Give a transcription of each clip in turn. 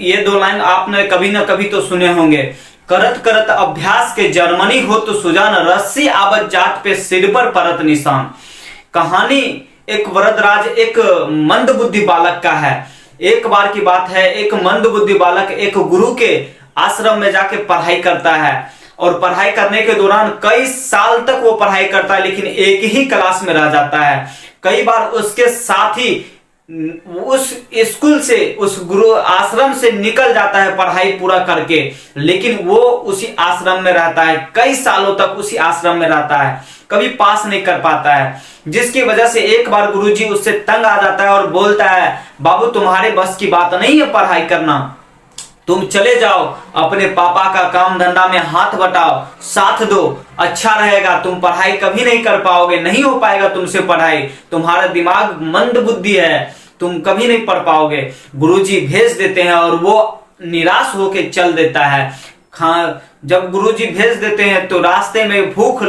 ये 2 लाइन आपने कभी ना कभी तो सुने होंगे। करत करत अभ्यास के जर्मनी हो तो सुजान, रस्सी आवत जात पे सिर पर परत निशान। कहानी एक वरदराज, एक मंद बुद्धि बालक का है। एक बार की बात है, एक मंद बुद्धि बालक एक गुरु के आश्रम में जाके पढ़ाई करता है और पढ़ाई करने के दौरान कई साल तक वो पढ़ाई करता है, लेकिन एक ही क्लास में रह जाता है। कई बार उसके साथी उस स्कूल से, उस गुरु आश्रम से निकल जाता है पढ़ाई पूरा करके, लेकिन वो उसी आश्रम में रहता है, कई सालों तक उसी आश्रम में रहता है, कभी पास नहीं कर पाता है। जिसकी वजह से एक बार गुरुजी उससे तंग आ जाता है और बोलता है, बाबू तुम्हारे बस की बात नहीं है पढ़ाई करना, तुम चले जाओ अपने पापा का काम धंधा में हाथ बटाओ, साथ दो, अच्छा रहेगा। तुम पढ़ाई कभी नहीं कर पाओगे, नहीं हो पाएगा तुमसे पढ़ाई, तुम्हारा दिमाग मंद बुद्धि है, तुम कभी नहीं पढ़ पाओगे। गुरुजी भेज देते हैं और वो निराश होके चल देता है। जब गुरुजी भेज देते हैं तो रास्ते में भूख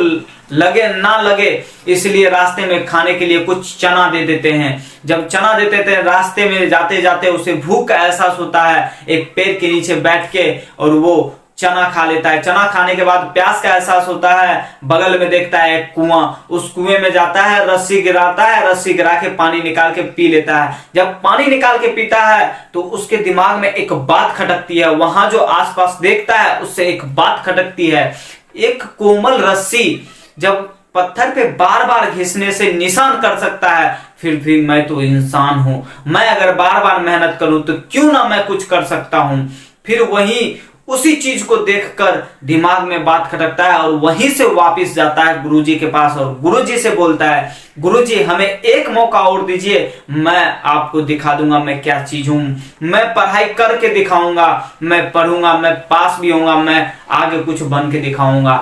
लगे ना लगे, इसलिए रास्ते में खाने के लिए कुछ चना दे देते हैं। जब चना देते थे, रास्ते में जाते जाते उसे भूख का एहसास होता है, एक पेड़ के नीचे बैठ के और वो चना खा लेता है। चना खाने के बाद प्यास का एहसास होता है, बगल में देखता है एक कुआं, उस कुएं में जाता है, रस्सी गिराता है, रस्सी गिरा के पानी निकाल के पी लेता है। जब पानी निकाल के पीता है तो उसके दिमाग में एक बात खटकती है, वहां जो आसपास देखता है उससे एक बात खटकती है। एक कोमल रस्सी जब पत्थर पे बार बार घिसने से निशान कर सकता है, फिर भी मैं तो इंसान हूं, मैं अगर बार बार मेहनत करूं तो क्यों ना मैं कुछ कर सकता हूं। फिर वही उसी चीज को देखकर दिमाग में बात खटकता है और वहीं से वापस जाता है गुरुजी के पास और गुरुजी से बोलता है, गुरुजी हमें एक मौका और दीजिए, मैं आपको दिखा दूंगा मैं क्या चीज हूं, मैं पढ़ाई करके दिखाऊंगा, मैं पढ़ूंगा, मैं पास भी होऊंगा, मैं आगे कुछ बन के दिखाऊंगा।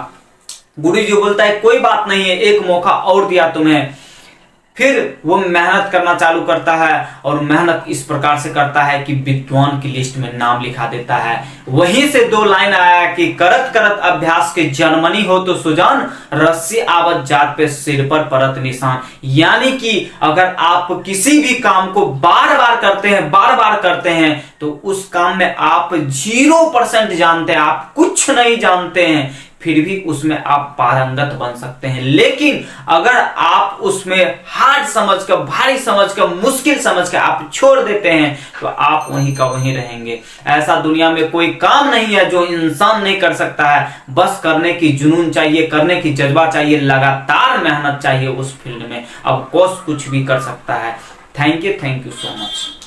गुरुजी बोलता है कोई बात नहीं है, एक मौका और दिया तुम्हें। फिर वो मेहनत करना चालू करता है और मेहनत इस प्रकार से करता है कि विद्वान की लिस्ट में नाम लिखा देता है। वहीं से 2 लाइन आया कि करत करत अभ्यास के जर्मनी हो तो सुजान, रस्सी आवत जात पे सिर पर परत निशान। यानी कि अगर आप किसी भी काम को बार बार करते हैं, बार बार करते हैं, तो उस काम में आप 0% जानते हैं, आप कुछ नहीं जानते हैं, फिर भी उसमें आप पारंगत बन सकते हैं। लेकिन अगर आप उसमें हार्ड समझकर, भारी समझकर, मुश्किल समझकर आप छोड़ देते हैं तो आप वहीं का वहीं रहेंगे। ऐसा दुनिया में कोई काम नहीं है जो इंसान नहीं कर सकता है, बस करने की जुनून चाहिए, करने की जज्बा चाहिए, लगातार मेहनत चाहिए उस फील्ड में। अब कोर्स कुछ भी कर सकता है। Thank you so much.